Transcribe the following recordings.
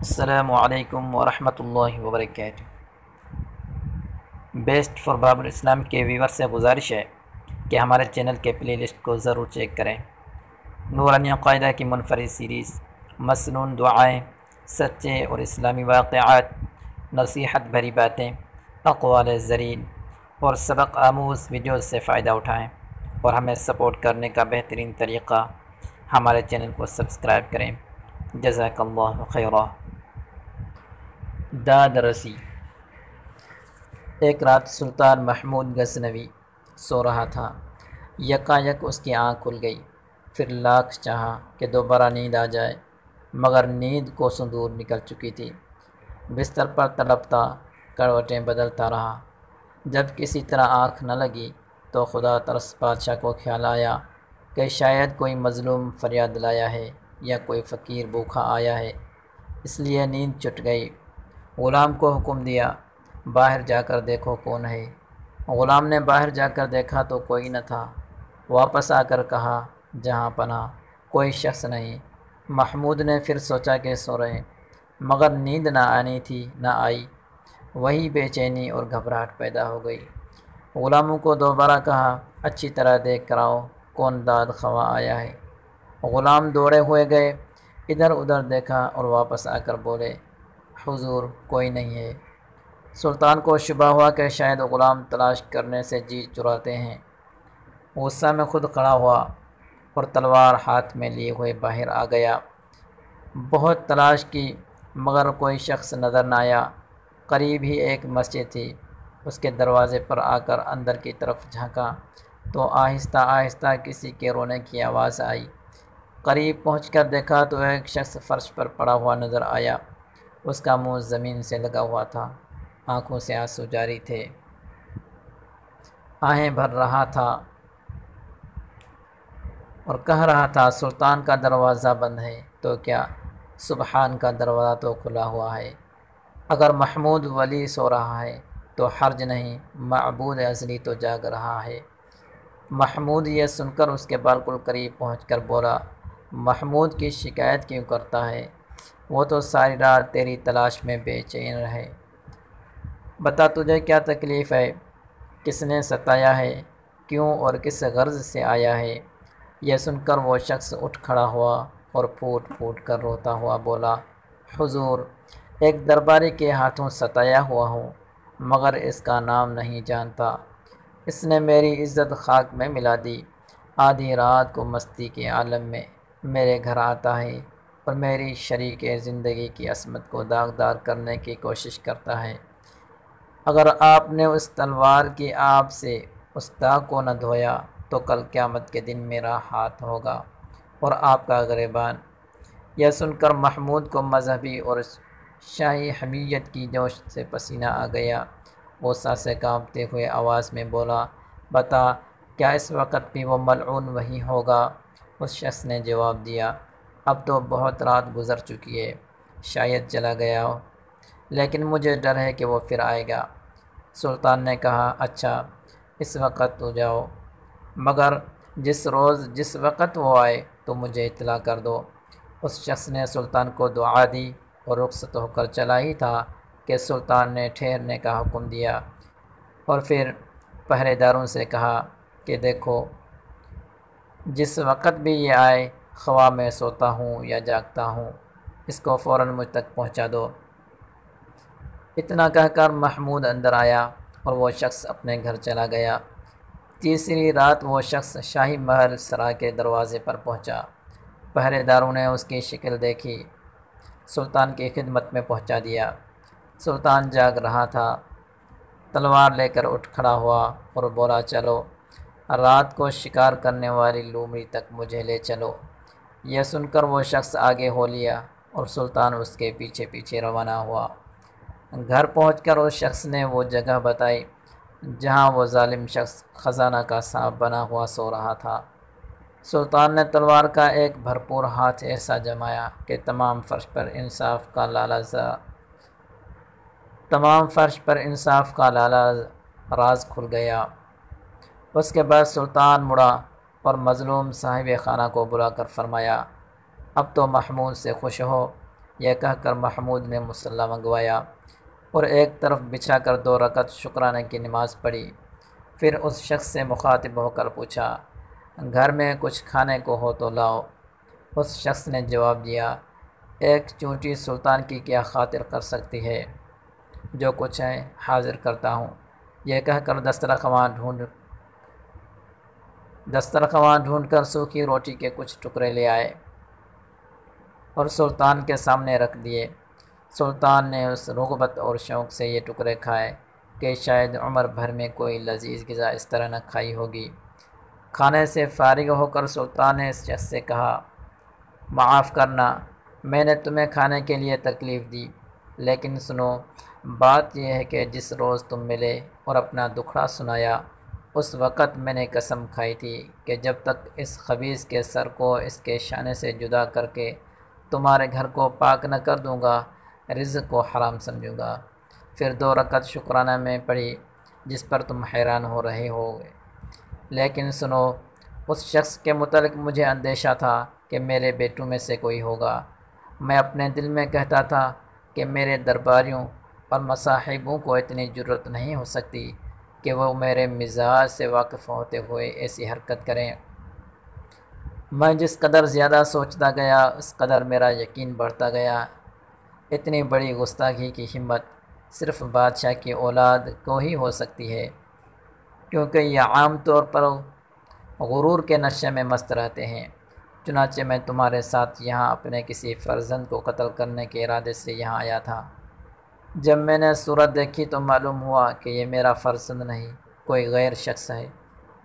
السلام علیکم ورحمۃ اللہ وبرکاتہ۔ بیسٹ فار باب الاسلام کے ویور سے گزارش ہے کہ ہمارے چینل کے پلے لسٹ کو ضرور چیک کریں۔ نورانی قاعدہ کی منفرد سیریز، مسنون دعائیں، سچے اور اسلامی واقعات، نصیحت بھری باتیں، اقوال زرین اور سبق آموز ویڈیوز سے فائدہ اٹھائیں اور ہمیں سپورٹ کرنے کا بہترین طریقہ ہمارے چینل کو سبسکرائب کریں۔ جزاک اللہ خیرہ۔ داد رسی۔ ایک رات سلطان محمود غزنوی سو رہا تھا، یکایک اس کی آنکھ کھل گئی۔ پھر لاکھ چاہا کہ دوبارہ نیند آ جائے، مگر نیند کوسوں دور نکل چکی تھی۔ بستر پر تڑپتا، کروٹیں بدلتا رہا۔ جب کسی طرح آنکھ نہ لگی تو خدا ترس بادشاہ کو خیال آیا کہ شاید کوئی مظلوم فریاد لایا ہے یا کوئی فقیر بھوکا آیا ہے، اس لیے نیند چھٹ گئی۔ غلام کو حکم دیا، باہر جا کر دیکھو کون ہے۔ غلام نے باہر جا کر دیکھا تو کوئی نہ تھا۔ واپس آ کر کہا، جہاں پناہ کوئی شخص نہیں۔ محمود نے پھر سوچا کہ سو رہے، مگر نیند نہ آنی تھی، نہ آئی۔ وہی بے چینی اور گھبراہٹ پیدا ہو گئی۔ غلاموں کو دوبارہ کہا، اچھی طرح دیکھ کر آؤ کون داد خواہ آیا ہے۔ غلام دوڑے ہوئے گئے، ادھر ادھر دیکھا اور واپس آ کر بولے، حضور کوئی نہیں ہے۔ سلطان کو شبہ ہوا کہ شاید غلام تلاش کرنے سے جی چراتے ہیں۔ غصہ میں خود کھڑا ہوا اور تلوار ہاتھ میں لیے ہوئے باہر آ گیا۔ بہت تلاش کی مگر کوئی شخص نظر نہ آیا۔ قریب ہی ایک مسجد تھی، اس کے دروازے پر آ کر اندر کی طرف جھانکا تو آہستہ آہستہ کسی کے رونے کی آواز آئی۔ قریب پہنچ کر دیکھا تو ایک شخص فرش پر پڑا ہوا نظر آیا۔ اس کا منہ زمین سے لگا ہوا تھا، آنکھوں سے آنسو جاری تھے، آہیں بھر رہا تھا اور کہہ رہا تھا، سلطان کا دروازہ بند ہے تو کیا، سبحان کا دروازہ تو کھلا ہوا ہے۔ اگر محمود ولی سو رہا ہے تو حرج نہیں، معبود ازلی تو جاگ رہا ہے۔ محمود یہ سن کر اس کے بالکل قریب پہنچ کر بولا، محمود کی شکایت کیوں کرتا ہے؟ وہ تو ساری رات تیری تلاش میں بے چین رہے۔ بتا تجھے کیا تکلیف ہے، کس نے ستایا ہے، کیوں اور کس غرض سے آیا ہے؟ یہ سن کر وہ شخص اٹھ کھڑا ہوا اور پھوٹ پھوٹ کر روتا ہوا بولا، حضور ایک درباری کے ہاتھوں ستایا ہوا ہوں، مگر اس کا نام نہیں جانتا۔ اس نے میری عزت خاک میں ملا دی۔ آدھی رات کو مستی کے عالم میں میرے گھر آتا ہے اور میری شریک زندگی کی عصمت کو داغدار کرنے کی کوشش کرتا ہے۔ اگر آپ نے اس تلوار کی آب سے اس داغ کو نہ دھویا تو کل قیامت کے دن میرا ہاتھ ہوگا اور آپ کا گریبان۔ یہ سن کر محمود کو مذہبی اور شاہی حمیت کی جوش سے پسینہ آ گیا۔ غصہ سے کانپتے ہوئے آواز میں بولا، بتا کیا اس وقت بھی وہ ملعون وہی ہوگا؟ اس شخص نے جواب دیا، اب تو بہت رات گزر چکی ہے، شاید چلا گیا ہو، لیکن مجھے ڈر ہے کہ وہ پھر آئے گا۔ سلطان نے کہا، اچھا اس وقت تو جاؤ، مگر جس روز جس وقت وہ آئے تو مجھے اطلاع کر دو۔ اس شخص نے سلطان کو دعا دی اور رخصت ہو کر چلا ہی تھا کہ سلطان نے ٹھہرنے کا حکم دیا اور پھر پہرے داروں سے کہا کہ دیکھو، جس وقت بھی یہ آئے، خواہ میں سوتا ہوں یا جاگتا ہوں، اس کو فوراً مجھ تک پہنچا دو۔ اتنا کہہ کر محمود اندر آیا اور وہ شخص اپنے گھر چلا گیا۔ تیسری رات وہ شخص شاہی محل سرا کے دروازے پر پہنچا۔ پہرے داروں نے اس کی شکل دیکھی، سلطان کی خدمت میں پہنچا دیا۔ سلطان جاگ رہا تھا، تلوار لے کر اٹھ کھڑا ہوا اور بولا، چلو رات کو شکار کرنے والی لومڑی تک مجھے لے چلو۔ یہ سن کر وہ شخص آگے ہو لیا اور سلطان اس کے پیچھے پیچھے روانہ ہوا۔ گھر پہنچ کر اس شخص نے وہ جگہ بتائی جہاں وہ ظالم شخص خزانہ کا سانپ بنا ہوا سو رہا تھا۔ سلطان نے تلوار کا ایک بھرپور ہاتھ ایسا جمایا کہ تمام فرش پر انصاف کا لالا راز کھل گیا۔ اس کے بعد سلطان مڑا اور مظلوم صاحب خانہ کو بلا کر فرمایا، اب تو محمود سے خوش ہو، یہ کہہ کر محمود نے مصلی منگوایا اور ایک طرف بچھا کر 2 رکعت شکرانے کی نماز پڑھی۔ پھر اس شخص سے مخاطب ہو کر پوچھا، گھر میں کچھ کھانے کو ہو تو لاؤ۔ اس شخص نے جواب دیا، ایک چونٹی سلطان کی کیا خاطر کر سکتی ہے، جو کچھ ہے حاضر کرتا ہوں۔ یہ کہہ کر دسترخواں ڈھونڈ کر سوکھی روٹی کے کچھ ٹکڑے لے آئے اور سلطان کے سامنے رکھ دیے۔ سلطان نے اس رغبت اور شوق سے یہ ٹکڑے کھائے کہ شاید عمر بھر میں کوئی لذیذ غذا اس طرح نہ کھائی ہوگی۔ کھانے سے فارغ ہو کر سلطان نے اس شخص سے کہا، معاف کرنا، میں نے تمہیں کھانے کے لیے تکلیف دی، لیکن سنو، بات یہ ہے کہ جس روز تم ملے اور اپنا دکھڑا سنایا، اس وقت میں نے قسم کھائی تھی کہ جب تک اس خبیث کے سر کو اس کے شانے سے جدا کر کے تمہارے گھر کو پاک نہ کر دوں گا، رزق کو حرام سمجھوں گا۔ پھر 2 رکعت شکرانہ میں پڑھی، جس پر تم حیران ہو رہے ہوگے۔ لیکن سنو، اس شخص کے متعلق مجھے اندیشہ تھا کہ میرے بیٹوں میں سے کوئی ہوگا۔ میں اپنے دل میں کہتا تھا کہ میرے درباریوں اور مصاحبوں کو اتنی جرأت نہیں ہو سکتی کہ وہ میرے مزاج سے واقف ہوتے ہوئے ایسی حرکت کریں۔ میں جس قدر زیادہ سوچتا گیا، اس قدر میرا یقین بڑھتا گیا۔ اتنی بڑی گستاخی کی ہمت صرف بادشاہ کی اولاد کو ہی ہو سکتی ہے، کیونکہ یہ عام طور پر غرور کے نشے میں مست رہتے ہیں۔ چنانچہ میں تمہارے ساتھ یہاں اپنے کسی فرزند کو قتل کرنے کے ارادے سے یہاں آیا تھا۔ جب میں نے صورت دیکھی تو معلوم ہوا کہ یہ میرا فرزند نہیں، کوئی غیر شخص ہے،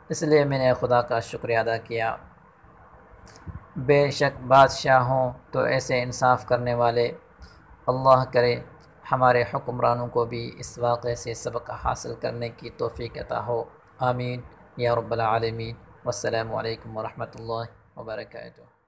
اس لیے میں نے خدا کا شکریہ ادا کیا۔ بے شک بادشاہ ہوں تو ایسے انصاف کرنے والے، اللہ کرے ہمارے حکمرانوں کو بھی اس واقعے سے سبق حاصل کرنے کی توفیق عطا ہو، آمین یا رب العالمین۔ والسلام علیکم ورحمۃ اللہ وبرکاتہ۔